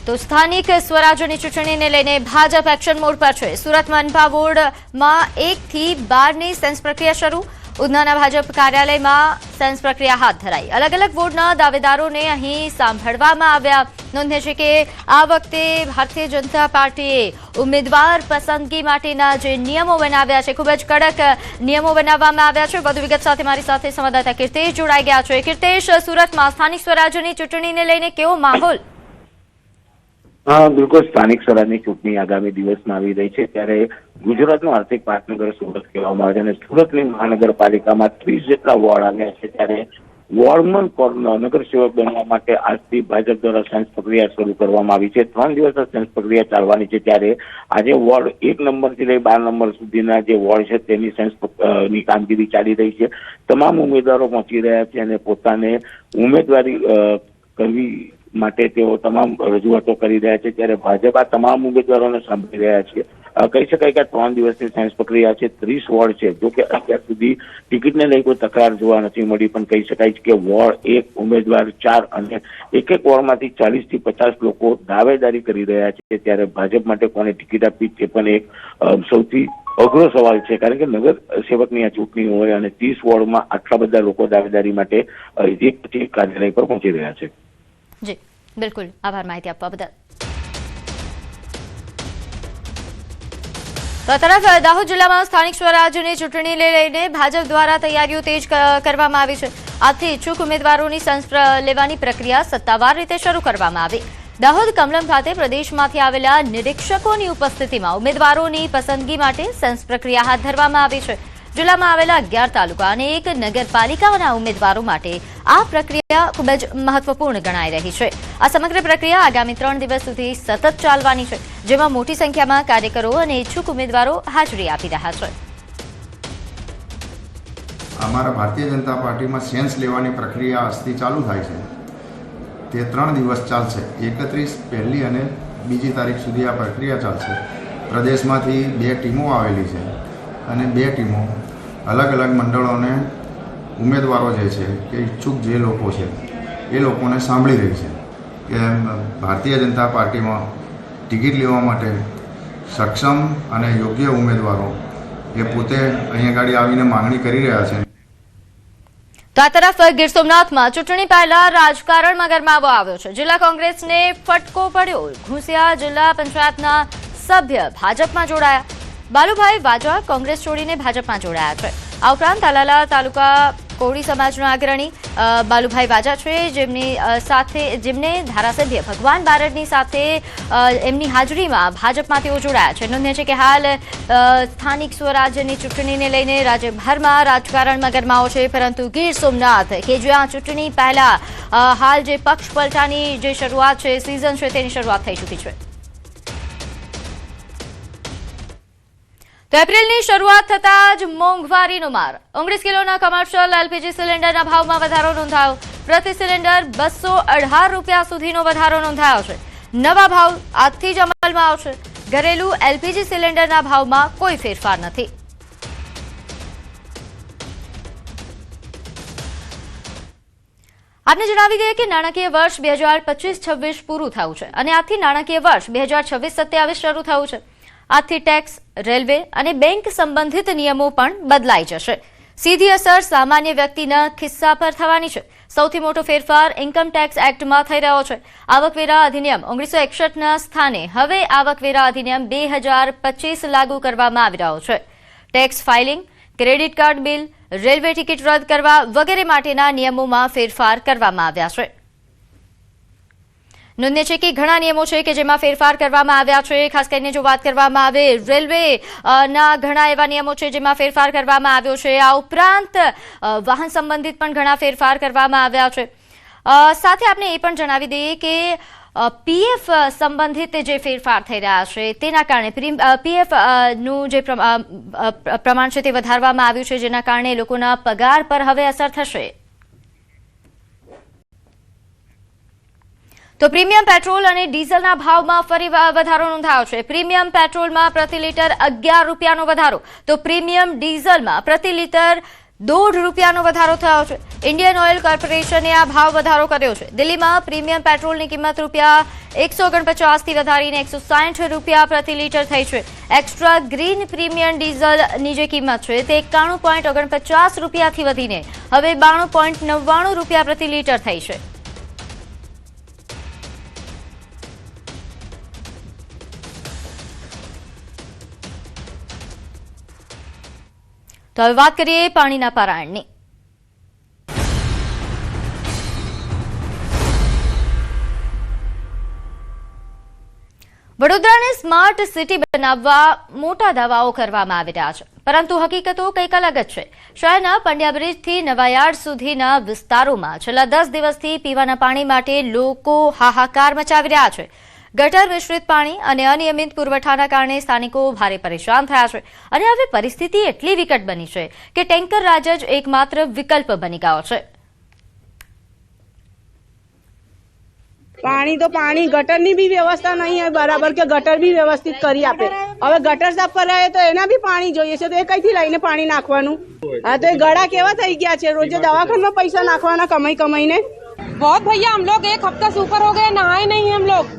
તો સ્થાનિક સ્વરાજ્યની ચૂંટણીને લઈને ભાજપ એક્શન મોડ પર છે। સુરત મનપા વોર્ડમાં 1 થી 12 ની સેન્સ પ્રક્રિયા શરૂ। ઉધનાના ભાજપ કાર્યાલયમાં સેન્સ પ્રક્રિયા હાથ ધરાઈ। અલગ અલગ વોર્ડના દાવેદારોને અહીં સાંભળવામાં આવ્યા। નોંધનીય છે કે આ વખતે ભારતીય જનતા પાર્ટીએ ઉમેદવાર પસંદગી માટેના જે નિયમો બનાવ્યા છે, ખૂબ જ કડક નિયમો બનાવવામાં આવ્યા છે। વધુ વિગત સાથે મારી સાથે સંવાદદાતા કીર્તેશ જોડાઈ ગયા છે। કીર્તેશ, સુરતમાં સ્થાનિક સ્વરાજ્યની ચૂંટણીને લઈને કેવો માહોલ? हाँ बिल्कुल स्थानिक स्वराजनी चूंटणी आगामी दिवस में આવી રહી છે ત્યારે ગુજરાતનું આર્થિક પાટનગર સુરત કહેવામાં આવે છે અને સુરતની મહાનગરપાલિકામાં 30 જેટલા વોર્ડ આવ્યા છે ત્યારે વોર્ડમાં નગર સેવક બનવા માટે આજથી ભાજપ દ્વારા સેન્સ પ્રક્રિયા શરૂ કરવામાં આવી છે। 3 દિવસ સેન્સ પ્રક્રિયા ચાલવાની છે ત્યારે આજે વોર્ડ 1 નંબરથી લઈ 12 નંબર સુધીના જે વોર્ડ છે તેની સેન્સ ની કામગીરી ચાલી રહી છે। તમામ ઉમેદવારો પહોંચી રહ્યા છે અને પોતાને ઉમેદવારી કરવી માટે તેઓ તમામ રજૂઆતો કરી રહ્યા છે ત્યારે ભાજપ આ તમામ ઉમેદવારોને સાંભળી રહ્યા છે। કહી શકાય કે 3 દિવસની સાયન્સ પ્રક્રિયા છે। 30 વોર્ડ છે, જો કે અત્યાર સુધી ટિકિટને લઈ કોઈ તકરાર જોવા નથી મળી, પણ કહી શકાય કે વોર્ડ 1 ઉમેદવાર 4 અને એક એક વોર્ડમાંથી 40 થી 50 લોકો દાવેદારી કરી રહ્યા છે ત્યારે ભાજપ માટે કોને ટિકિટ આપવી તે પણ એક સૌથી અઘરો સવાલ છે, કારણ કે નગર સેવકની આ ચૂંટણી હોય અને 30 વોર્ડમાં આટલા બધા લોકો દાવેદારી માટે એક પછી કાર્યાલય પર પહોંચી રહ્યા છે। જી બિલકુલ, આભાર માહિતી આપવા બદલ। તો તરફ દાહોદ જિલ્લામાં સ્થાનિક સ્વરાજ્યની ચૂંટણીને લઈને ભાજપ દ્વારા તૈયારીઓ તેજ કરવામાં આવી છે। આજથી ઇચ્છુક ઉમેદવારોની સેન્સ લેવાની પ્રક્રિયા સત્તાવાર રીતે શરૂ કરવામાં આવી। દાહોદ કમલમ ખાતે પ્રદેશમાંથી આવેલા નિરીક્ષકોની ઉપસ્થિતિમાં ઉમેદવારોની પસંદગી માટે સેન્સ પ્રક્રિયા હાથ ધરવામાં આવી છે। જિલ્લામાં આવેલા 11 તાલુકા અને 1 નગરપાલિકાના ઉમેદવારો માટે આ પ્રક્રિયા ખૂબ જ મહત્વપૂર્ણ ગણાઈ રહી છે। આ સમગ્ર પ્રક્રિયા આગામી 3 દિવસ સુધી સતત ચાલવાની છે, જેમાં મોટી સંખ્યામાં કાર્યકરો અને ઇચ્છુક ઉમેદવારો હાજરી આપી રહ્યા છે। અમારા ભારતીય જનતા પાર્ટીમાં સેન્સ લેવાની પ્રક્રિયા આજથી ચાલુ થાય છે। તે 3 દિવસ ચાલશે। 31 પહેલી અને 2 તારીખ સુધી આ પ્રક્રિયા ચાલશે। પ્રદેશમાંથી 2 ટીમો આવેલી છે અને 2 ટીમો અલગ અલગ મંડળોને ઉમેદવારો જે છે કે ઈચ્છુક જે લોકો છે એ લોકોને સાંભળી રહી છે કે ભારતીય જનતા પાર્ટીમાં ટિકિટ લેવા માટે સક્ષમ અને યોગ્ય ઉમેદવારો એ પોતે અહીંયા આગળ આવીને માંગણી કરી રહ્યા છે। તો આ તરફ ગીર સોમનાથમાં ચૂંટણી પહેલા રાજકારણમાં ગરમાવો આવ્યો છે। જિલ્લા કોંગ્રેસને ફટકો પડ્યો। ઘુસિયા જિલ્લા પંચાયતના સભ્ય ભાજપમાં જોડાયા। બાલુભાઈ વાજા કોંગ્રેસ છોડીને ભાજપમાં જોડાયા છે। આ ઉપરાંત તાલાલા તાલુકા કોળી સમાજના અગ્રણી બાલુભાઈ વાજા છે, જેમને ધારાસભ્ય ભગવાન બારડની સાથે એમની હાજરીમાં ભાજપમાં તેઓ જોડાયા છે। નોંધનીય છે કે હાલ સ્થાનિક સ્વરાજ્યની ચૂંટણીને લઈને રાજ્યભરમાં રાજકારણમાં ગરમાવો છે, પરંતુ ગીર સોમનાથ કે જ્યાં ચૂંટણી પહેલા હાલ જે પક્ષ પલટાની જે શરૂઆત છે, સિઝન છે, તેની શરૂઆત થઈ ચૂકી છે। તો એપ્રિલની શરૂઆત થતાં જ મોંઘવારીનો માર। 19 કિલોના કમર્શિયલ એલપીજી સિલિન્ડરના ભાવમાં વધારો નોંધાયો। પ્રતિ સિલિન્ડર 218 રૂપિયા સુધીનો વધારો નોંધાયો છે। નવા ભાવ આજથી જ અમલમાં આવશે। ઘરેલું એલપીજી સિલિન્ડરના ભાવમાં કોઈ ફેરફાર નથી। આપને જણાવી દઈએ કે નાણાકીય વર્ષ 2025-26 પૂરું થયું છે અને આજથી નાણાકીય વર્ષ 2026-27 શરૂ થયું છે। આજથી ટેક્સ, રેલવે અને બેંક સંબંધિત નિયમો પણ બદલાઈ જશે। સીધી અસર સામાન્ય વ્યક્તિના ખિસ્સા પર થવાની છે। સૌથી મોટો ફેરફાર ઇન્કમ ટેક્સ એક્ટમાં થઈ રહ્યો છે। આવકવેરા અધિનિયમ 1961ના સ્થાને હવે આવકવેરા અધિનિયમ 2025 લાગુ કરવામાં આવી રહ્યો છે। Tax filing, credit card bill, railway ticket રદ કરવા વગેરે માટેના નિયમોમાં ફેરફાર કરવામાં આવ્યા છે। નોંધનીય છે કે ઘણા નિયમો છે કે જેમાં ફેરફાર કરવામાં આવ્યા છે। ખાસ કરીને જો વાત કરવામાં આવે રેલવેના ઘણા એવા નિયમો છે જેમાં ફેરફાર કરવામાં આવ્યો છે। આ ઉપરાંત વાહન સંબંધિત પણ ઘણા ફેરફાર કરવામાં આવ્યા છે। સાથે આપણે એ પણ જણાવી દઈએ કે પીએફ સંબંધિત જે ફેરફાર થઈ રહ્યા છે તેના કારણે પીએફ નું જે પ્રમાણ છે તે વધારવામાં આવ્યું છે, જેના કારણે લોકોના પગાર પર હવે અસર થશે। તો પ્રીમિયમ પેટ્રોલ અને ડીઝલના ભાવમાં ફરી વધારો નોંધાયો છે। પ્રીમિયમ પેટ્રોલમાં પ્રતિ લીટર 11 રૂપિયાનો વધારો, તો પ્રીમિયમ ડીઝલમાં પ્રતિ લીટર ₹1.5 વધારો થયો છે। ઇન્ડિયન ઓઇલ કોર્પોરેશને આ ભાવ વધારો કર્યો છે। દિલ્હીમાં પ્રીમિયમ પેટ્રોલની કિંમત ₹149 થી વધારીને ₹160 પ્રતિ લીટર થઈ છે। એક્સ્ટ્રા ગ્રીન પ્રીમિયમ ડીઝલની જે કિંમત છે તે ₹91.49 થી વધીને હવે ₹92.99 પ્રતિ લીટર થઈ છે। તો હવે વાત કરીએ પાણીના પારાયણની। વડોદરાને સ્માર્ટ સિટી બનાવવા મોટા દાવાઓ કરવામાં આવી રહ્યા છે, પરંતુ હકીકતો કંઈક અલગ જ છે। શહેરના પંડ્યા બ્રિજથી નવાયાર્ડ સુધીના વિસ્તારોમાં છેલ્લા 10 દિવસથી પીવાના પાણી માટે લોકો હાહાકાર મચાવી રહ્યા છે। ગટર મિશ્રિત પાણી અને અનિયમિત પુરવઠાના કારણે સ્થાનિકો ભારે પરેશાન થયા છે અને હવે પરિસ્થિતિ એટલી વિકટ બની છે કે ટેન્કર રાજ જ એકમાત્ર વિકલ્પ બની ગયો છે। पानी तो पानी गटर ની भी व्यवस्था नहीं है बराबर के गटर भी व्यवस्थित કરી આપે। હવે ગટર સાફ કરાય તો એના भी પાણી જોઈએ છે, તો એ કઈથી લઈને પાણી નાખવાનું? હા, તો એ ગળા કેવા થઈ ગયા છે, રોજે દવાખાનામાં પૈસા નાખવાના કમાઈ કમાઈને। बहुत भैया हम लोग 1 हफ्ता से ऊपर हो गए, नहाए नहीं हम लोग।